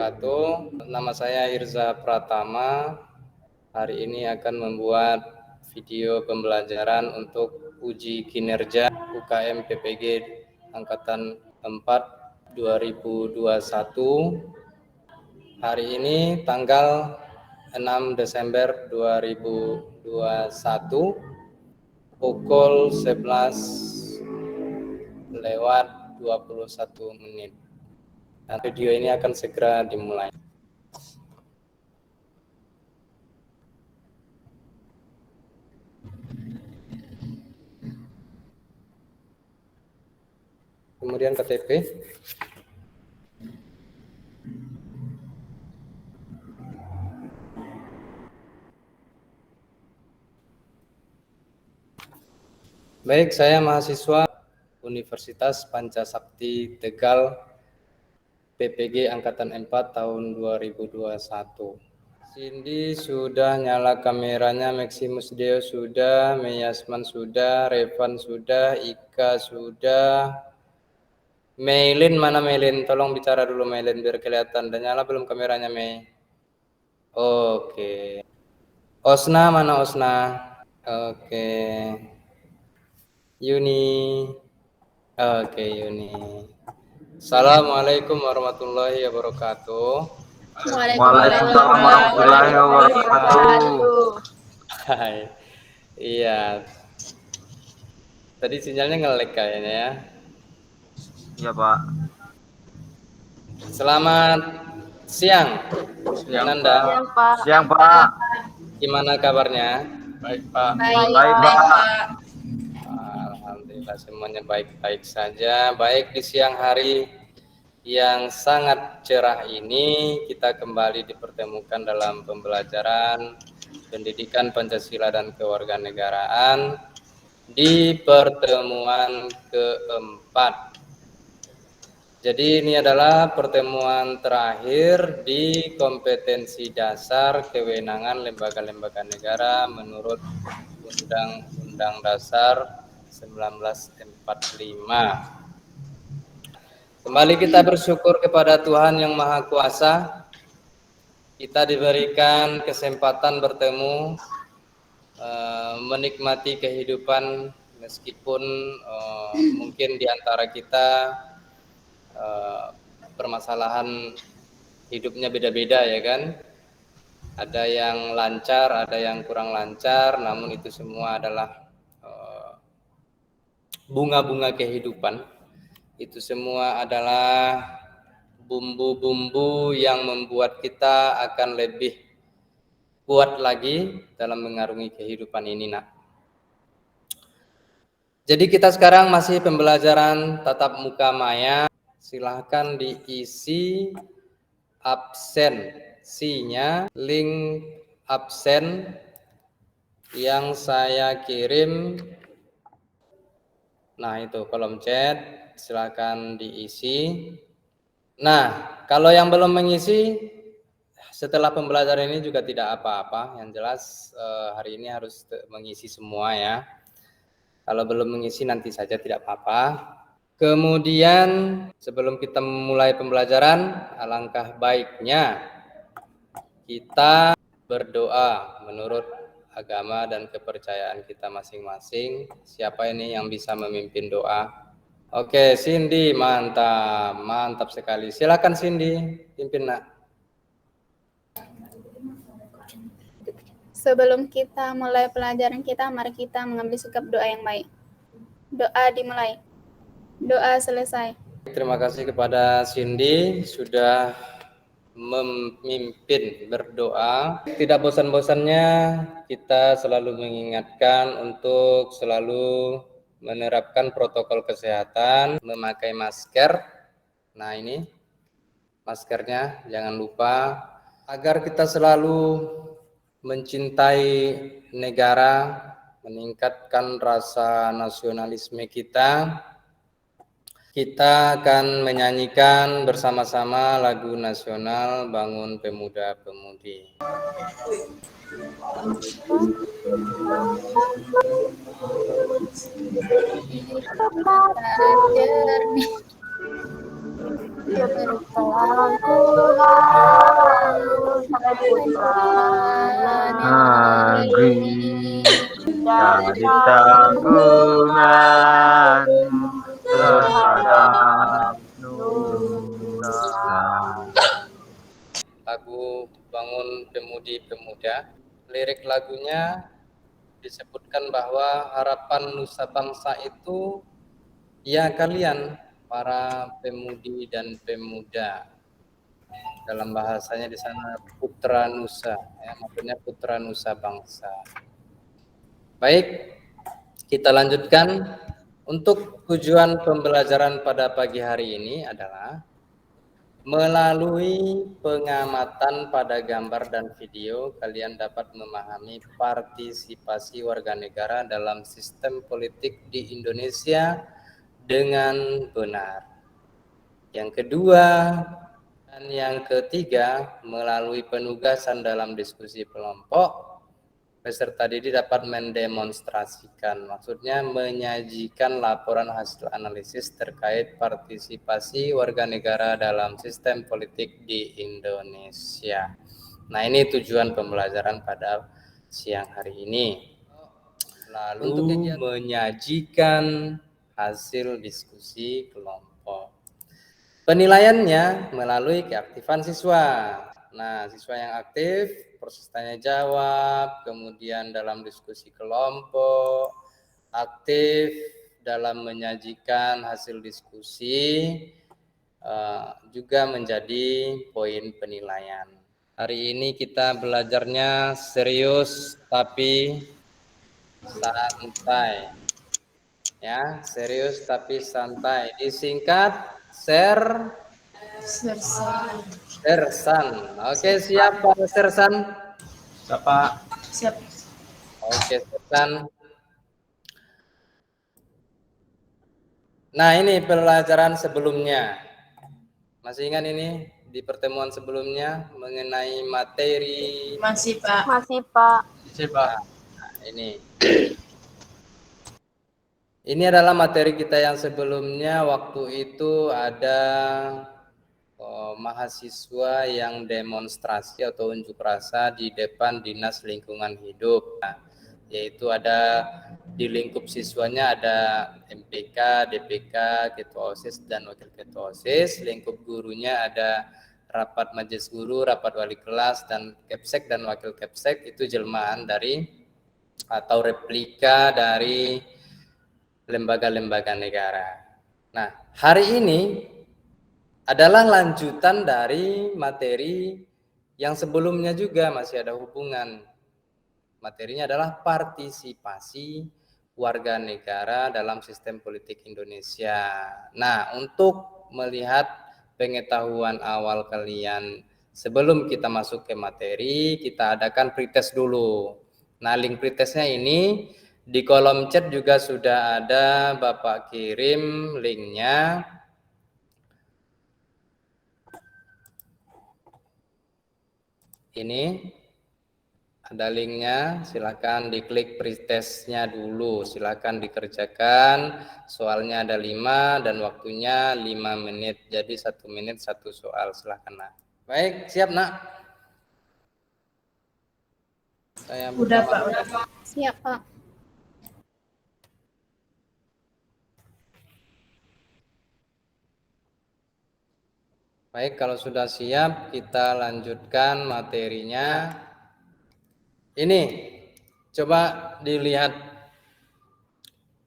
wabarakatuh. Nama saya Irza Pratama. Hari ini akan membuat video pembelajaran untuk uji kinerja UKM PPG Angkatan 4 2021. Hari ini tanggal 6 Desember 2021 pukul 11:21. Nah, video ini akan segera dimulai. Kemudian KTP. Baik, saya mahasiswa Universitas Pancasakti Tegal PPG Angkatan 4 tahun 2021. Cindy sudah nyala kameranya, Maximus Deo sudah, Meyasman sudah, Revan sudah, Ika sudah. Maylin mana Maylin? Tolong bicara dulu Maylin biar kelihatan. Dan nyala belum kameranya Mei? Oke. Osna mana Osna? Oke. Yuni. Oke Yuni. Assalamualaikum warahmatullahi wabarakatuh. Waalaikumsalam warahmatullahi wabarakatuh. Hai. Iya. Tadi sinyalnya nge-lag kayaknya ya. Iya, Pak. Selamat siang. Nanda. Siang, Pak. Gimana kabarnya? Baik, Pak. Baik, Pak. Alhamdulillah semuanya baik-baik saja. Baik, di siang hari yang sangat cerah ini kita kembali dipertemukan dalam pembelajaran pendidikan Pancasila dan kewarganegaraan di pertemuan keempat. Jadi ini adalah pertemuan terakhir di kompetensi dasar kewenangan lembaga-lembaga negara menurut Undang-Undang Dasar 1945. Kembali kita bersyukur kepada Tuhan Yang Maha Kuasa. Kita diberikan kesempatan bertemu, menikmati kehidupan meskipun mungkin di antara kita permasalahan hidupnya beda-beda ya kan. Ada yang lancar, ada yang kurang lancar, namun itu semua adalah bunga-bunga kehidupan. Itu semua adalah bumbu-bumbu yang membuat kita akan lebih kuat lagi dalam mengarungi kehidupan ini, nak. Jadi kita sekarang masih pembelajaran tatap muka maya. Silahkan diisi absensinya, link absen yang saya kirim. Nah, itu kolom chat, silahkan diisi. Nah, kalau yang belum mengisi, setelah pembelajaran ini juga tidak apa-apa. Yang jelas hari ini harus mengisi semua ya. Kalau belum mengisi nanti saja tidak apa-apa. Kemudian sebelum kita memulai pembelajaran, alangkah baiknya kita berdoa menurut agama dan kepercayaan kita masing-masing. Siapa ini yang bisa memimpin doa? Oke, Cindy, mantap sekali. Silakan Cindy, pimpin nak. Sebelum kita mulai pelajaran kita, mari kita mengambil sikap doa yang baik. Doa dimulai. Doa selesai. Terima kasih kepada Cindy sudah memimpin berdoa. Tidak bosan-bosannya kita selalu mengingatkan untuk selalu menerapkan protokol kesehatan, memakai masker. Nah ini maskernya jangan lupa, agar kita selalu mencintai negara, meningkatkan rasa nasionalisme kita. Kita akan menyanyikan bersama-sama lagu nasional Bangun Pemuda Pemudi. negeri jadi tanggungan terhadap nusa. Lagu Bangun Pemudi Pemuda. Lirik lagunya disebutkan bahwa harapan nusa bangsa itu ya kalian para pemudi dan pemuda. Dalam bahasanya di sana putra nusa, ya, maksudnya putra nusa bangsa. Baik, kita lanjutkan. Untuk tujuan pembelajaran pada pagi hari ini adalah melalui pengamatan pada gambar dan video, kalian dapat memahami partisipasi warga negara dalam sistem politik di Indonesia dengan benar. Yang kedua dan yang ketiga, melalui penugasan dalam diskusi kelompok, peserta didik dapat mendemonstrasikan, maksudnya menyajikan laporan hasil analisis terkait partisipasi warga negara dalam sistem politik di Indonesia. Nah, ini tujuan pembelajaran pada siang hari ini. Lalu menyajikan hasil diskusi kelompok. Penilaiannya melalui keaktifan siswa. Nah, siswa yang aktif, proses tanya jawab, kemudian dalam diskusi kelompok, aktif dalam menyajikan hasil diskusi, juga menjadi poin penilaian. Hari ini kita belajarnya serius tapi santai. Ya, serius tapi santai. Disingkat Sersan. Oke, siap Pak Sersan? Siap, Pak. Siap. Oke, Sersan. Nah, ini pelajaran sebelumnya. Masih ingat ini di pertemuan sebelumnya mengenai materi? Masih, Pak. Masih, Pak. Nah, ini. Ini adalah materi kita yang sebelumnya. Waktu itu ada mahasiswa yang demonstrasi atau unjuk rasa di depan Dinas Lingkungan Hidup. Nah, yaitu ada di lingkup siswanya ada MPK, DPK, Ketua OSIS dan Wakil Ketua OSIS. Lingkup gurunya ada rapat majelis guru, rapat wali kelas, dan Kepsek dan Wakil Kepsek. Itu jelmaan dari atau replika dari lembaga-lembaga negara. Nah, hari ini adalah lanjutan dari materi yang sebelumnya juga masih ada hubungan. Materinya adalah partisipasi warga negara dalam sistem politik Indonesia. Nah, untuk melihat pengetahuan awal kalian sebelum kita masuk ke materi, kita adakan pretest dulu. Nah, link pretestnya ini di kolom chat juga sudah ada Bapak kirim linknya. Ini ada linknya, silakan diklik pretestnya dulu, silakan dikerjakan. Soalnya ada 5 dan waktunya 5 menit, jadi 1 menit 1 soal, silakan Nak. Baik, siap Nak? Saya Udah, Pak. Udah. Siap, Pak. Baik, kalau sudah siap, kita lanjutkan materinya. Ini, coba dilihat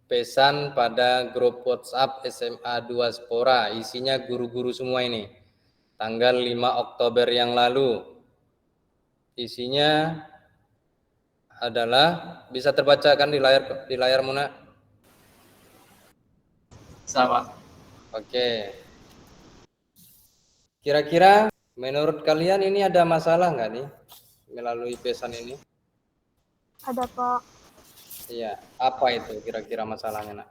pesan pada grup WhatsApp SMA 2 Spora. Isinya guru-guru semua ini. Tanggal 5 Oktober yang lalu. Isinya adalah, bisa terbacakan di layar Muna? Sama. Oke. Kira-kira menurut kalian ini ada masalah nggak nih melalui pesan ini? Ada, Pak. Iya, apa itu kira-kira masalahnya, Nak?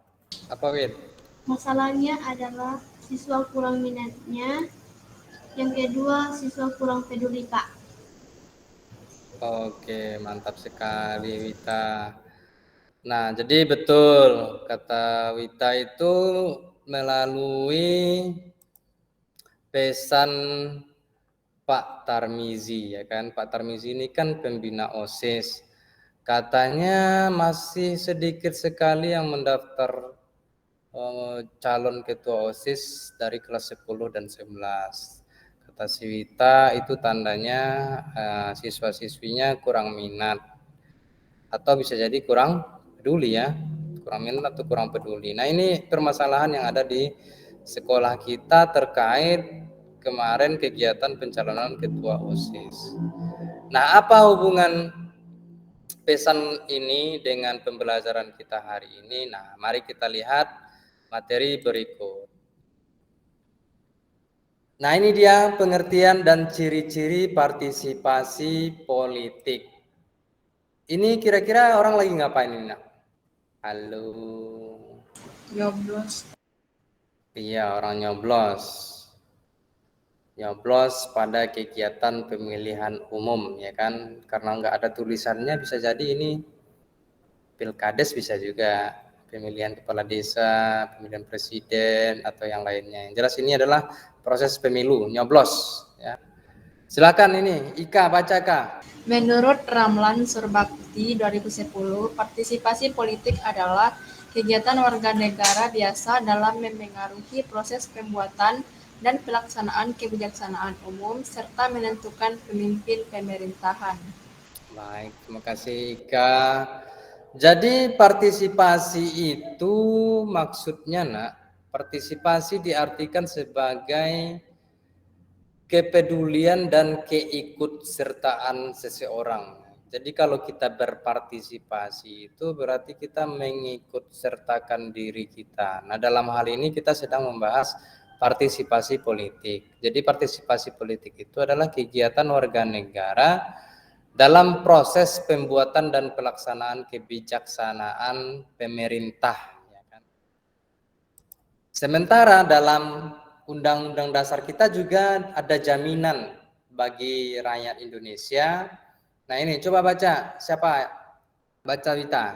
Apa, Wid? Masalahnya adalah siswa kurang minatnya. Yang kedua, siswa kurang peduli, Pak. Oke, mantap sekali, Wita. Nah, jadi betul kata Wita itu melalui pesan Pak Tarmizi, ya kan. Pak Tarmizi ini kan pembina OSIS. Katanya masih sedikit sekali yang mendaftar calon ketua OSIS dari kelas 10 dan 11. Kata si Wita itu tandanya siswa-siswinya kurang minat atau bisa jadi kurang peduli ya, kurang minat atau kurang peduli. Nah, ini permasalahan yang ada di sekolah kita terkait kemarin kegiatan pencalonan ketua OSIS. Nah, apa hubungan pesan ini dengan pembelajaran kita hari ini? Nah, mari kita lihat materi berikut. Nah, ini dia pengertian dan ciri-ciri partisipasi politik. Ini kira-kira orang lagi ngapain ini, Nak? Halo. Nyoblos. Iya, orang nyoblos. Nyoblos pada kegiatan pemilihan umum, ya kan? Karena nggak ada tulisannya, bisa jadi ini pilkades, bisa juga pemilihan kepala desa, pemilihan presiden, atau yang lainnya. Yang jelas ini adalah proses pemilu, nyoblos. Ya. Silakan ini, Ika, baca Kak. Menurut Ramlan Surbakti 2010, partisipasi politik adalah kegiatan warga negara biasa dalam memengaruhi proses pembuatan dan pelaksanaan kebijaksanaan umum serta menentukan pemimpin pemerintahan. Baik, terima kasih Ika. Jadi partisipasi itu maksudnya, Nak, partisipasi diartikan sebagai kepedulian dan keikutsertaan seseorang. Jadi kalau kita berpartisipasi itu berarti kita mengikutsertakan diri kita. Nah, dalam hal ini kita sedang membahas partisipasi politik. Jadi partisipasi politik itu adalah kegiatan warga negara dalam proses pembuatan dan pelaksanaan kebijaksanaan pemerintah. Ya kan? Sementara dalam Undang-Undang Dasar kita juga ada jaminan bagi rakyat Indonesia. Nah ini coba baca, siapa? Baca Wita.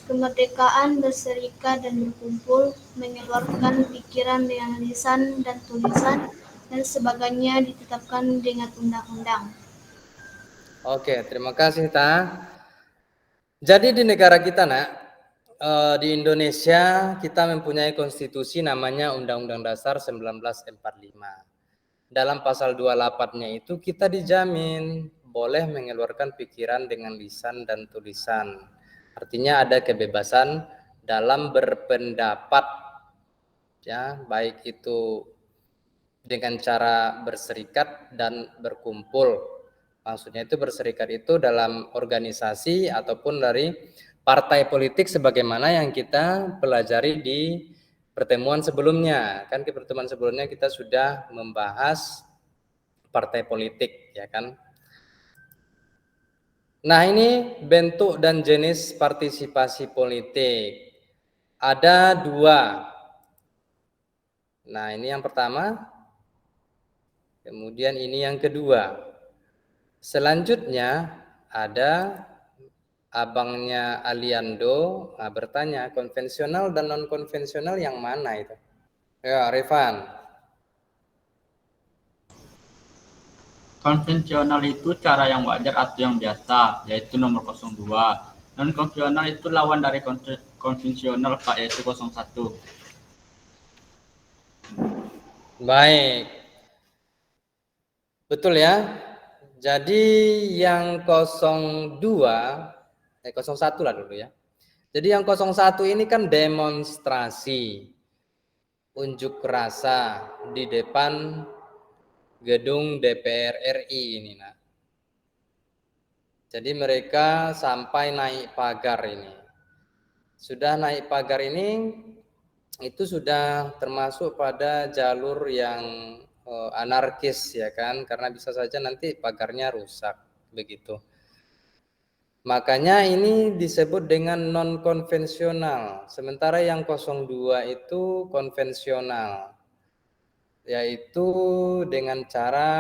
Kemerdekaan berserikat dan berkumpul, mengeluarkan pikiran dengan lisan dan tulisan, dan sebagainya ditetapkan dengan undang-undang. Oke, terima kasih Ta. Jadi di negara kita, Nak, di Indonesia kita mempunyai konstitusi namanya Undang-Undang Dasar 1945. Dalam pasal 28-nya itu kita dijamin boleh mengeluarkan pikiran dengan lisan dan tulisan. Artinya ada kebebasan dalam berpendapat, ya, baik itu dengan cara berserikat dan berkumpul. Maksudnya itu berserikat itu dalam organisasi ataupun dari partai politik sebagaimana yang kita pelajari di pertemuan sebelumnya. Kan di pertemuan sebelumnya kita sudah membahas partai politik, ya kan? Nah, ini bentuk dan jenis partisipasi politik. Ada dua. Nah, ini yang pertama. Kemudian ini yang kedua. Selanjutnya ada abangnya Aliando bertanya, konvensional dan non konvensional yang mana itu? Ya, Rifan. Konvensional itu cara yang wajar atau yang biasa, yaitu nomor 02. Non konvensional itu lawan dari konvensional, Pak, yaitu 01. Baik. Betul ya? Jadi yang 01 lah dulu ya. Jadi yang 01 ini kan demonstrasi unjuk rasa di depan gedung DPR RI ini, Nak. Jadi mereka sampai naik pagar ini. Sudah naik pagar ini itu sudah termasuk pada jalur yang anarkis, ya kan, karena bisa saja nanti pagarnya rusak begitu. Makanya ini disebut dengan non konvensional. Sementara yang 02 itu konvensional, yaitu dengan cara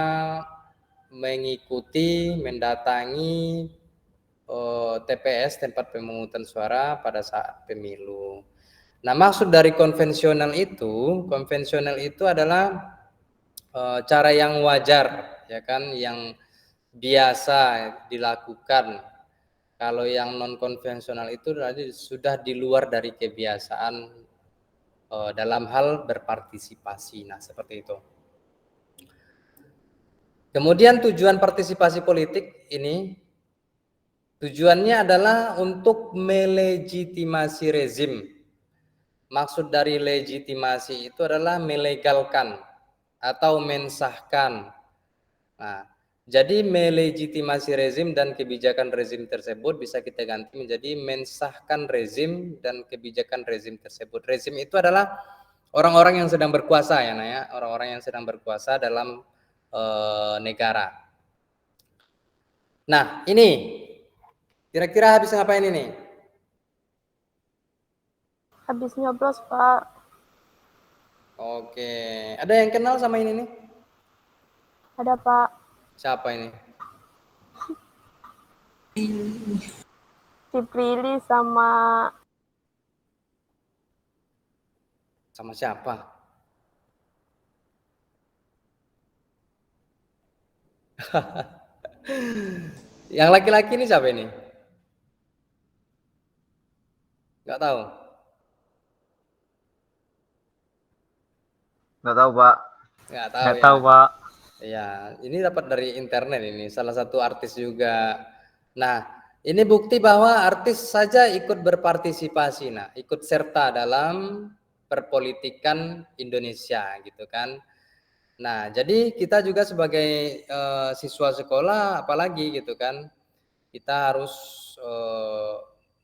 mengikuti, mendatangi TPS, tempat pemungutan suara pada saat pemilu. Nah, maksud dari konvensional itu adalah cara yang wajar ya kan, yang biasa dilakukan. Kalau yang non konvensional itu berarti sudah di luar dari kebiasaan dalam hal berpartisipasi. Nah, seperti itu. Kemudian tujuan partisipasi politik ini tujuannya adalah untuk melegitimasi rezim. Maksud dari legitimasi itu adalah melegalkan atau mensahkan. Nah, jadi melegitimasi rezim dan kebijakan rezim tersebut bisa kita ganti menjadi mensahkan rezim dan kebijakan rezim tersebut. Rezim itu adalah orang-orang yang sedang berkuasa ya, nah ya, orang-orang yang sedang berkuasa dalam negara. Nah, ini kira-kira habis ngapain ini? Habis nyoblos, Pak. Oke, ada yang kenal sama ini nih? Ada, Pak. Siapa ini? Si Prilly sama siapa? Yang laki-laki ini siapa ini? Nggak tahu. Nggak tahu, Pak. Nggak tahu. Nggak Ya. tahu, Pak. Ya, ini dapat dari internet ini, salah satu artis juga. Nah, ini bukti bahwa artis saja ikut berpartisipasi, nah, ikut serta dalam perpolitikan Indonesia, gitu kan. Nah, jadi kita juga sebagai siswa sekolah, apalagi gitu kan, kita harus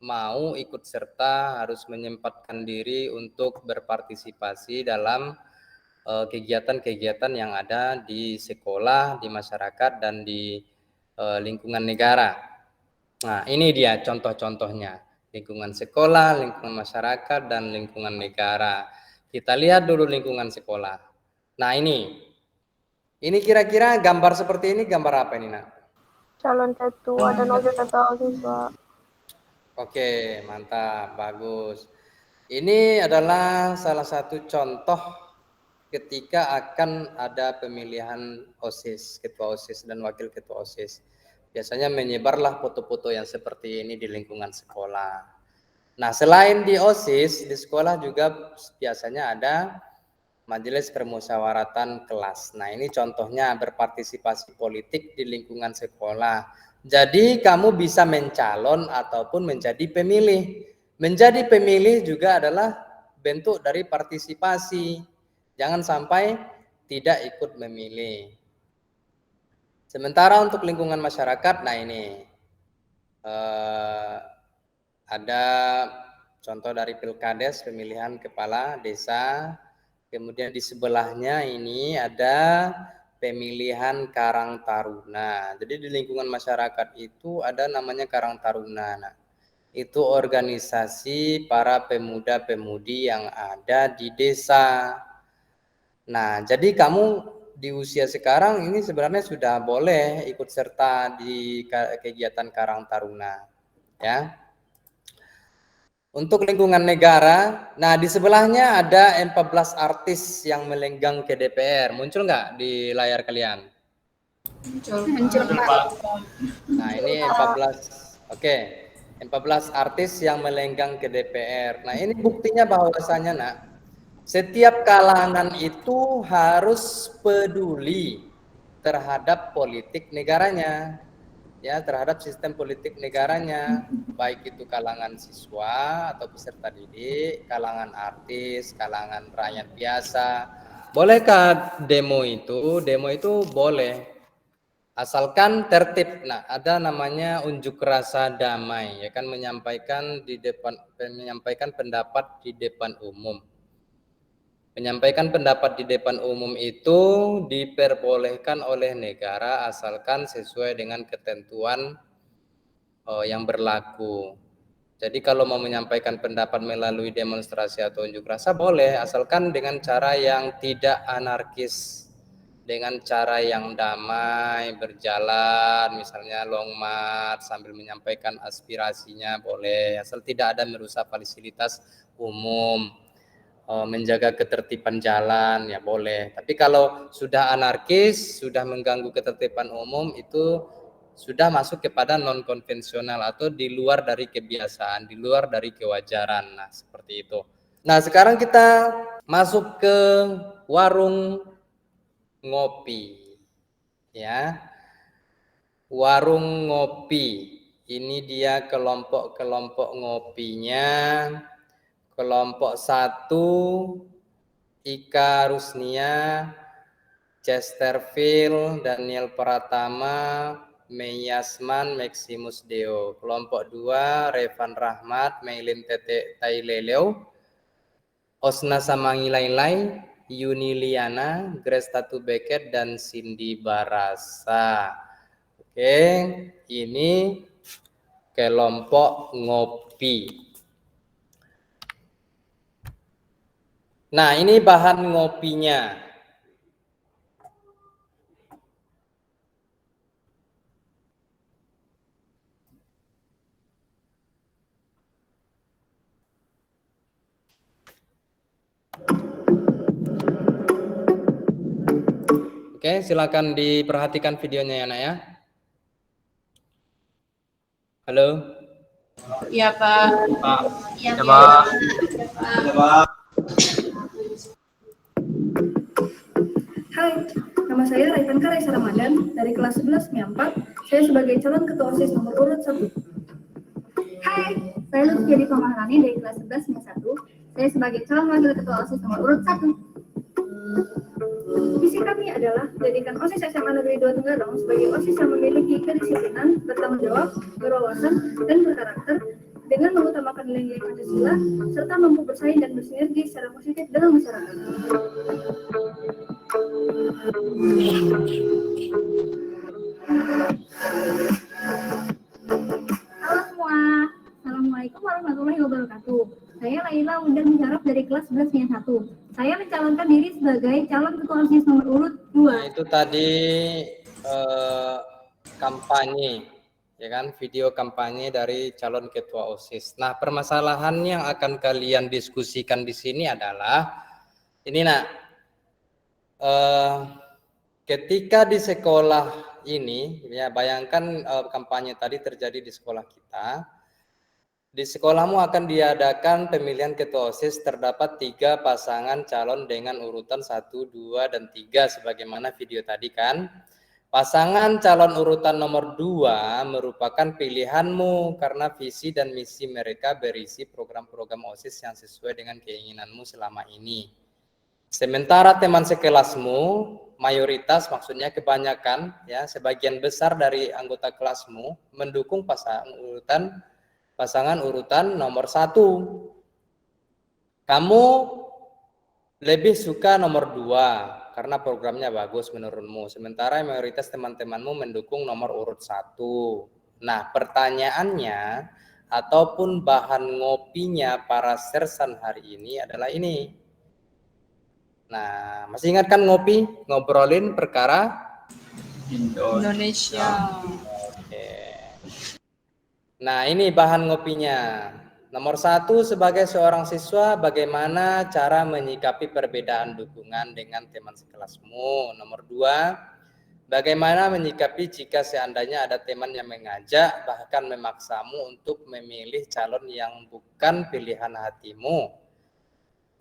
mau ikut serta, harus menyempatkan diri untuk berpartisipasi dalam kegiatan-kegiatan yang ada di sekolah, di masyarakat, dan di lingkungan negara. Nah, ini dia contoh-contohnya. Lingkungan sekolah, lingkungan masyarakat, dan lingkungan negara. Kita lihat dulu lingkungan sekolah. Nah, ini kira-kira gambar seperti ini gambar apa ini, Nak? calon ketua dan wakil ketua siswa. Oke, mantap, bagus. Ini adalah salah satu contoh ketika akan ada pemilihan OSIS, ketua OSIS dan wakil ketua OSIS. Biasanya menyebarlah foto-foto yang seperti ini di lingkungan sekolah. Nah, selain di OSIS, di sekolah juga biasanya ada majelis permusyawaratan kelas. Nah, ini contohnya berpartisipasi politik di lingkungan sekolah. Jadi kamu bisa mencalon ataupun menjadi pemilih. Menjadi pemilih juga adalah bentuk dari partisipasi. Jangan sampai tidak ikut memilih. Sementara untuk lingkungan masyarakat, nah ini ada contoh dari Pilkades, pemilihan kepala desa. Kemudian di sebelahnya ini ada pemilihan Karang Taruna. Jadi di lingkungan masyarakat itu ada namanya Karang Taruna. Nah, itu organisasi para pemuda-pemudi yang ada di desa. Nah, jadi kamu di usia sekarang ini sebenarnya sudah boleh ikut serta di kegiatan Karang Taruna, ya. Untuk lingkungan negara, nah di sebelahnya ada 14 artis yang melenggang ke DPR. Muncul nggak di layar kalian? Muncul, Pak. Nah, ini 14. Oke. 14 artis yang melenggang ke DPR. Nah, ini buktinya bahwasanya, Nak, setiap kalangan itu harus peduli terhadap politik negaranya. Ya, terhadap sistem politik negaranya, baik itu kalangan siswa atau peserta didik, kalangan artis, kalangan rakyat biasa. Bolehkah demo itu? Demo itu boleh, asalkan tertib. Nah, ada namanya unjuk rasa damai, ya kan, menyampaikan pendapat di depan umum. Menyampaikan pendapat di depan umum itu diperbolehkan oleh negara asalkan sesuai dengan ketentuan yang berlaku. Jadi kalau mau menyampaikan pendapat melalui demonstrasi atau unjuk rasa boleh, asalkan dengan cara yang tidak anarkis, dengan cara yang damai, berjalan, misalnya long march sambil menyampaikan aspirasinya boleh, asal tidak ada merusak fasilitas umum. menjaga ketertiban jalan, ya boleh. Tapi kalau sudah anarkis, sudah mengganggu ketertiban umum, itu sudah masuk kepada non konvensional atau di luar dari kebiasaan, di luar dari kewajaran. Nah, seperti itu. Nah, sekarang kita masuk ke warung ngopi. Ya. Warung ngopi. Ini dia kelompok-kelompok ngopinya. Kelompok 1 Ika Rusnia, Chesterfield, Daniel Pratama, Mei Yasman, Maximus Deo. Kelompok 2 Revan Rahmat, Meilin Tete Taileleo, Osna Samangilailai, Yuni Liana, Grace Tatu Beckett, dan Cindy Barasa. Oke, ini kelompok ngopi. Nah, ini bahan ngopinya. Oke, silakan diperhatikan videonya ya, Nak ya. Halo. Iya, Pak. Pak. Iya, Ya, Pak. Hai, nama saya Raifanka Raisa Ramadan dari kelas 11 MIA 4. Saya sebagai calon ketua OSIS nomor urut 1. Hai, saya Lutfi Jadi Pemaharani dari kelas 11 MIA 1. Saya sebagai calon wakil ketua OSIS nomor urut 1. Visi kami adalah menjadikan OSIS SMA Negeri 2 Tenggarong sebagai OSIS yang memiliki kedisiplinan, bertanggung jawab, berwawasan, dan berkarakter dengan mengutamakan nilai-nilai Pancasila serta mampu bersaing dan bersinergi secara positif dengan masyarakat. Halo semua, Assalamualaikum warahmatullahi wabarakatuh. Saya Laila Wudan Musharraf dari kelas 11 MIA 1. Saya mencalonkan diri sebagai calon ketua OSIS nomor urut 2. Nah, itu tadi kampanye, ya kan, video kampanye dari calon ketua OSIS. Nah, permasalahan yang akan kalian diskusikan di sini adalah ini, Nak. Ketika di sekolah ini, ya bayangkan kampanye tadi terjadi di sekolah kita. Di sekolahmu akan diadakan pemilihan ketua OSIS, terdapat 3 pasangan calon dengan urutan 1, 2, dan 3 sebagaimana video tadi kan. Pasangan calon urutan nomor 2 merupakan pilihanmu karena visi dan misi mereka berisi program-program OSIS yang sesuai dengan keinginanmu selama ini. Sementara teman sekelasmu, mayoritas maksudnya kebanyakan, ya sebagian besar dari anggota kelasmu mendukung pasangan urutan nomor 1. Kamu lebih suka nomor 2 karena programnya bagus menurutmu. Sementara mayoritas teman-temanmu mendukung nomor urut 1. Nah, pertanyaannya ataupun bahan ngopinya para sersan hari ini adalah ini. Nah, masih ingat kan ngopi? Ngobrolin perkara Indonesia. Oke. Nah, ini bahan ngopinya. Nomor 1, sebagai seorang siswa, bagaimana cara menyikapi perbedaan dukungan dengan teman sekelasmu? Nomor 2, bagaimana menyikapi jika seandainya ada teman yang mengajak, bahkan memaksamu untuk memilih calon yang bukan pilihan hatimu?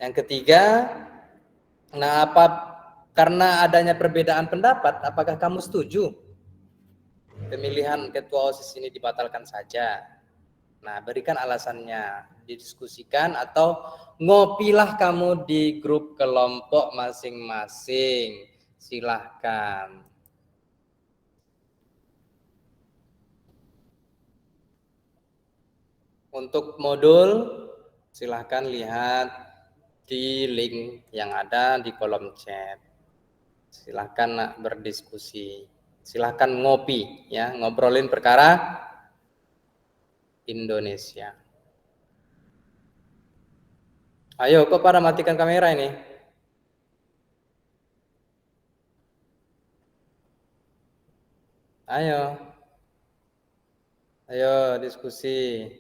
Yang ketiga, nah, karena adanya perbedaan pendapat, apakah kamu setuju pemilihan ketua OSIS ini dibatalkan saja? Nah, berikan alasannya, didiskusikan atau ngopilah kamu di grup kelompok masing-masing. Silahkan. Untuk modul, silahkan lihat di link yang ada di kolom chat. Silahkan berdiskusi. Silahkan ngopi, ya, ngobrolin perkara Indonesia. Ayo, kok pada matikan kamera ini? Ayo diskusi.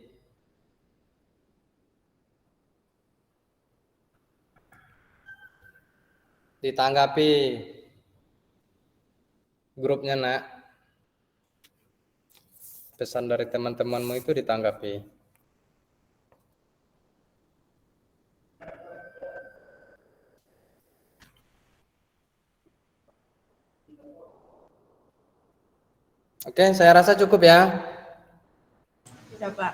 Ditanggapi grupnya, Nak. Pesan dari teman-temanmu itu ditanggapi. Oke, saya rasa cukup ya. Sudah, Pak.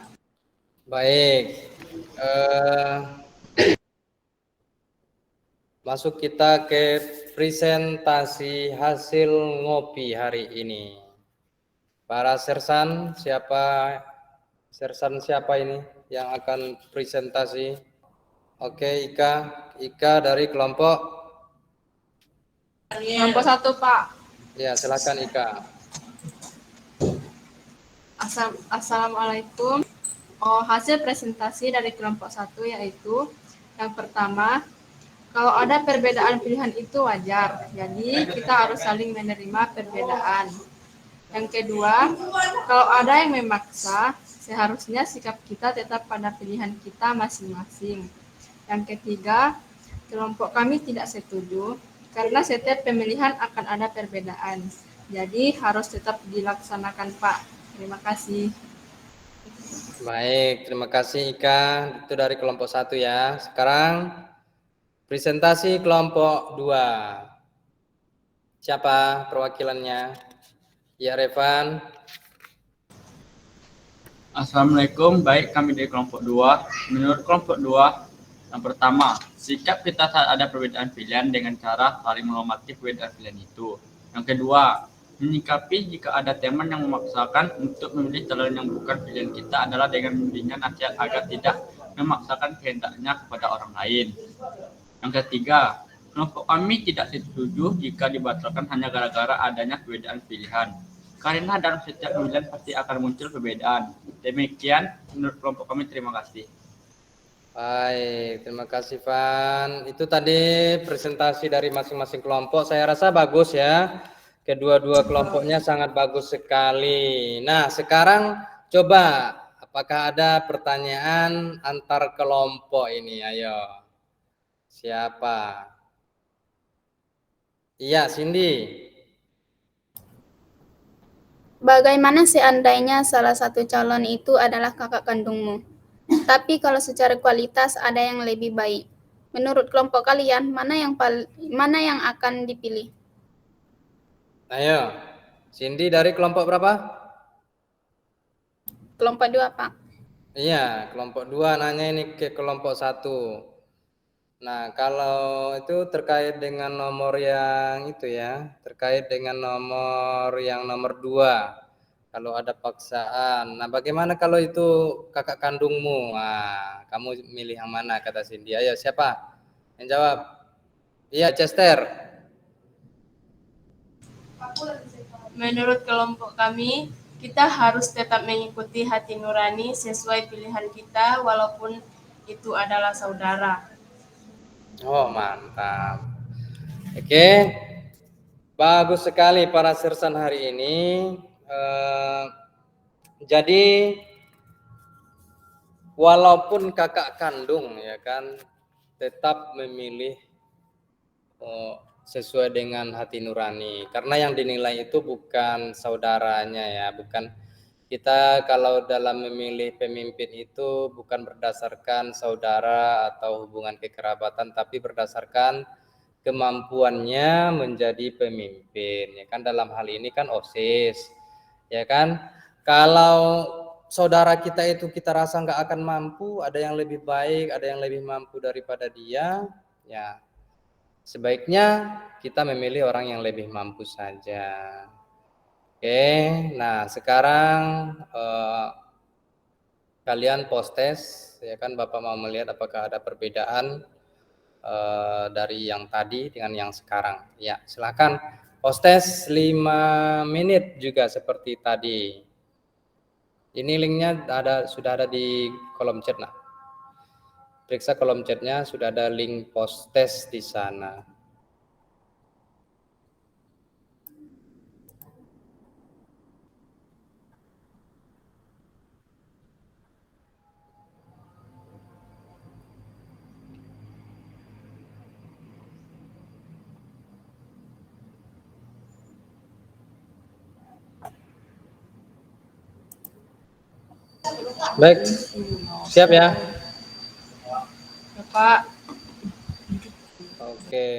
Baik. Masuk kita ke presentasi hasil ngopi hari ini. Para sersan siapa ini yang akan presentasi? Oke, Ika dari kelompok. Kelompok 1, Pak. Ya, silakan Ika. Assalamualaikum. Hasil presentasi dari kelompok 1 yaitu yang pertama, kalau ada perbedaan pilihan itu wajar, jadi kita harus saling menerima perbedaan. Yang kedua, kalau ada yang memaksa, seharusnya sikap kita tetap pada pilihan kita masing-masing. Yang ketiga, kelompok kami tidak setuju karena setiap pemilihan akan ada perbedaan. Jadi harus tetap dilaksanakan, Pak. Terima kasih. Baik, terima kasih Ika. Itu dari kelompok 1 ya. Sekarang presentasi kelompok 2. Siapa perwakilannya? Ya, Revan. Assalamualaikum, baik kami dari kelompok 2. Menurut kelompok 2, yang pertama, sikap kita saat ada perbedaan pilihan dengan cara saling menghormati perbedaan pilihan itu. Yang kedua, menyikapi jika ada teman yang memaksakan untuk memilih calon yang bukan pilihan kita adalah dengan memberinya nasihat agar tidak memaksakan kehendaknya kepada orang lain. Yang ketiga, kelompok kami tidak setuju jika dibatalkan hanya gara-gara adanya perbedaan pilihan. Karena dalam setiap pilihan pasti akan muncul perbedaan. Demikian menurut kelompok kami, terima kasih. Baik, terima kasih Van. Itu tadi presentasi dari masing-masing kelompok. Saya rasa bagus ya. Kedua-dua kelompoknya sangat bagus sekali. Nah, sekarang coba apakah ada pertanyaan antar kelompok ini? Ayo. Siapa? Iya, Cindy. Bagaimana seandainya salah satu calon itu adalah kakak kandungmu? Tapi kalau secara kualitas ada yang lebih baik. Menurut kelompok kalian, mana yang akan dipilih? Ayo, Cindy dari kelompok berapa? Kelompok 2, Pak. Iya, kelompok 2 nanya ini ke kelompok 1. Nah, kalau itu terkait dengan nomor yang itu ya, terkait dengan nomor yang nomor 2. Kalau ada paksaan. Nah, bagaimana kalau itu kakak kandungmu? Nah, kamu milih yang mana kata Cindy? Ayo, siapa yang jawab? Iya, Chester. Menurut kelompok kami, kita harus tetap mengikuti hati nurani sesuai pilihan kita walaupun itu adalah saudara. Oh, mantap. Oke. Bagus sekali para sersan hari ini. Jadi walaupun kakak kandung ya kan tetap memilih sesuai dengan hati nurani, karena yang dinilai itu bukan saudaranya ya, bukan. Kita kalau dalam memilih pemimpin itu bukan berdasarkan saudara atau hubungan kekerabatan, tapi berdasarkan kemampuannya menjadi pemimpin ya kan. Dalam hal ini kan OSIS ya kan. Kalau saudara kita itu kita rasa nggak akan mampu, ada yang lebih baik, ada yang lebih mampu daripada dia, ya sebaiknya kita memilih orang yang lebih mampu saja. Oke, nah sekarang kalian post test ya kan. Bapak mau melihat apakah ada perbedaan dari yang tadi dengan yang sekarang. Ya, silakan post test 5 menit juga seperti tadi. Ini linknya sudah ada di kolom chat. Nah, periksa kolom chatnya, sudah ada link post test di sana. Baik, siap ya? Ya, Pak. Oke.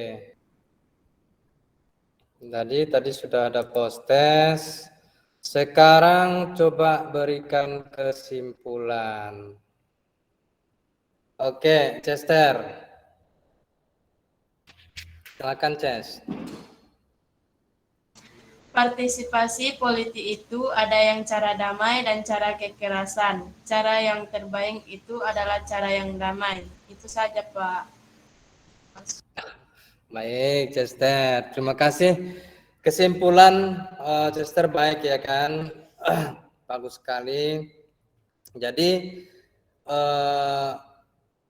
Tadi sudah ada post-test. Sekarang coba berikan kesimpulan. Oke, Chester. Silakan, Ces. Partisipasi politik itu ada yang cara damai dan cara kekerasan. Cara yang terbaik itu adalah cara yang damai. Itu saja, Pak. Baik, Chester. Terima kasih. Kesimpulan Chester baik ya kan. Bagus sekali. Jadi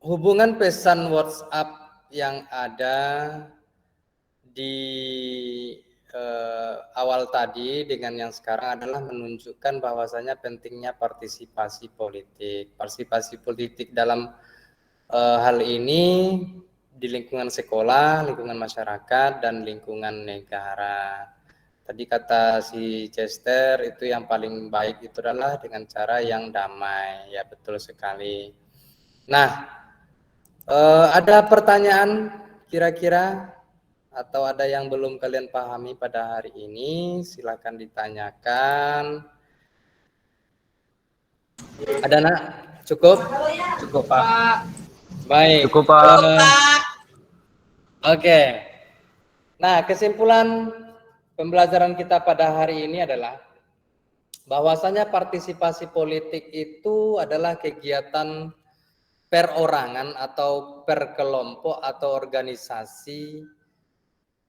hubungan pesan WhatsApp yang ada di awal tadi dengan yang sekarang adalah menunjukkan bahwasanya pentingnya partisipasi politik. Partisipasi politik dalam hal ini di lingkungan sekolah, lingkungan masyarakat, dan lingkungan negara. Tadi kata si Chester itu yang paling baik itu adalah dengan cara yang damai. Ya betul sekali. Nah, ada pertanyaan kira-kira atau ada yang belum kalian pahami pada hari ini? Silakan ditanyakan. Ada nak? Cukup? Cukup, Pak. Baik. Cukup, Pak. Oke. Nah, kesimpulan pembelajaran kita pada hari ini adalah bahwasanya partisipasi politik itu adalah kegiatan perorangan atau perkelompok atau organisasi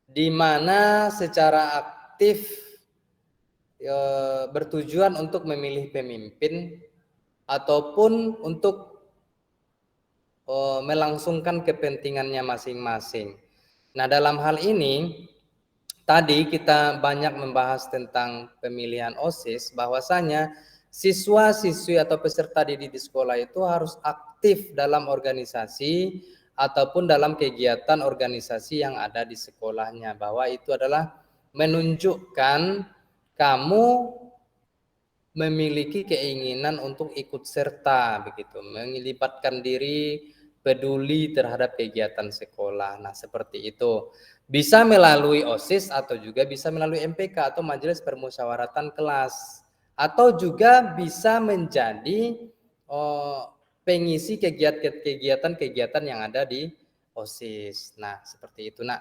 di mana secara aktif bertujuan untuk memilih pemimpin ataupun untuk melangsungkan kepentingannya masing-masing. Nah, dalam hal ini tadi kita banyak membahas tentang pemilihan OSIS, bahwasanya siswa-siswi atau peserta didik di sekolah itu harus aktif dalam organisasi ataupun dalam kegiatan organisasi yang ada di sekolahnya, bahwa itu adalah menunjukkan kamu memiliki keinginan untuk ikut serta begitu, melibatkan diri, peduli terhadap kegiatan sekolah. Nah, seperti itu. Bisa melalui OSIS atau juga bisa melalui MPK atau Majelis Permusyawaratan Kelas, atau juga bisa menjadi pengisi kegiatan-kegiatan yang ada di OSIS. Nah, seperti itu, Nak.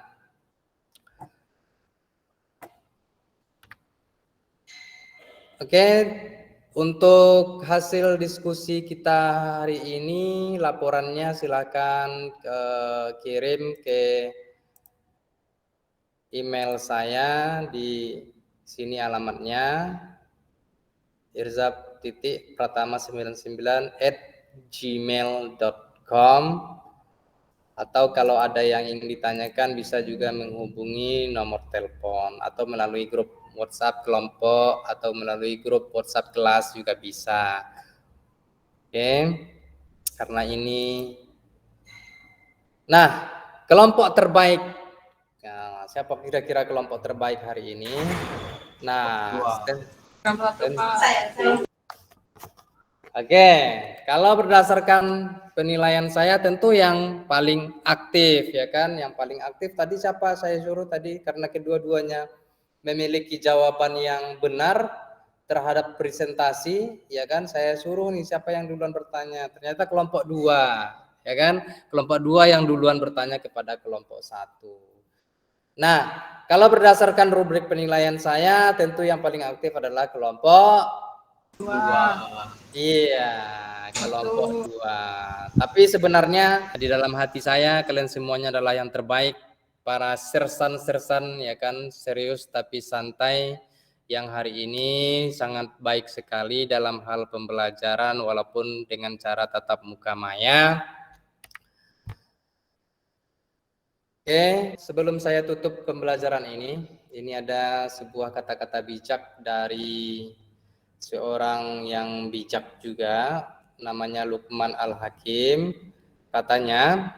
Oke, untuk hasil diskusi kita hari ini, laporannya silakan kirim ke email saya, di sini alamatnya irzab.pratama99@gmail.com, atau kalau ada yang ingin ditanyakan bisa juga menghubungi nomor telepon atau melalui grup WhatsApp kelompok atau melalui grup WhatsApp kelas juga bisa. Oke, karena ini. Nah, kelompok terbaik. Nah, siapa kira-kira kelompok terbaik hari ini? Nah, oke, kalau berdasarkan penilaian saya tentu yang paling aktif ya kan, yang paling aktif tadi siapa saya suruh tadi, karena kedua-duanya memiliki jawaban yang benar terhadap presentasi ya kan, saya suruh nih siapa yang duluan bertanya. Ternyata kelompok 2 ya kan, kelompok 2 yang duluan bertanya kepada kelompok 1. Nah, kalau berdasarkan rubrik penilaian saya tentu yang paling aktif adalah kelompok 2. Iya, kelompok 2. Tapi sebenarnya di dalam hati saya kalian semuanya adalah yang terbaik. Para sersan-sersan ya kan, serius tapi santai, yang hari ini sangat baik sekali dalam hal pembelajaran walaupun dengan cara tatap muka maya. Oke, sebelum saya tutup pembelajaran ini ada sebuah kata-kata bijak dari seorang yang bijak juga, namanya Luqman Al-Hakim. Katanya,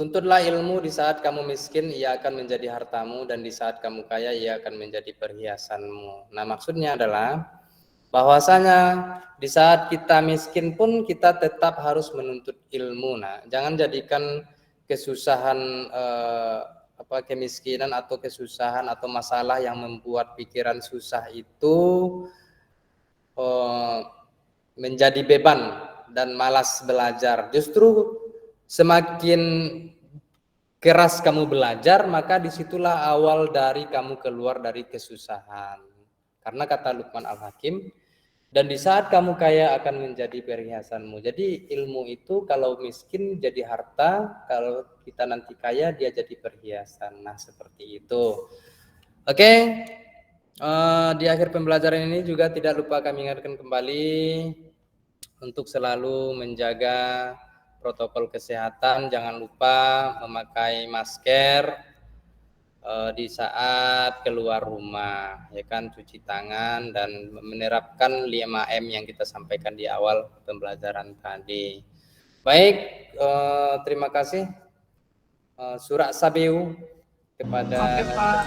Tuntutlah ilmu, di saat kamu miskin ia akan menjadi hartamu, dan di saat kamu kaya ia akan menjadi perhiasanmu. Nah, maksudnya adalah bahwasanya di saat kita miskin pun kita tetap harus menuntut ilmu. Nah, jangan jadikan kesusahan kemiskinan atau kesusahan atau masalah yang membuat pikiran susah itu menjadi beban dan malas belajar. Justru semakin keras kamu belajar, maka disitulah awal dari kamu keluar dari kesusahan. Karena kata Luqman Al-Hakim, dan di saat kamu kaya akan menjadi perhiasanmu. Jadi ilmu itu kalau miskin jadi harta, kalau kita nanti kaya dia jadi perhiasan. Nah, seperti itu. Oke. Di akhir pembelajaran ini juga tidak lupa kami ingatkan kembali untuk selalu menjaga protokol kesehatan, jangan lupa memakai masker di saat keluar rumah, ya kan, cuci tangan dan menerapkan 5M yang kita sampaikan di awal pembelajaran tadi. Baik, terima kasih Surak Sabiu kepada Pak.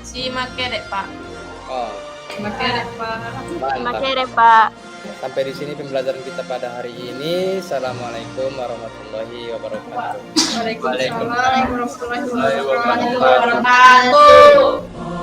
Si Makere, Pak. Oh, Makere, Pak. Makasih Pak. sampai di sini pembelajaran kita pada hari ini. Assalamualaikum warahmatullahi wabarakatuh. Waalaikumsalam warahmatullahi Waalaikumsalam. wabarakatuh.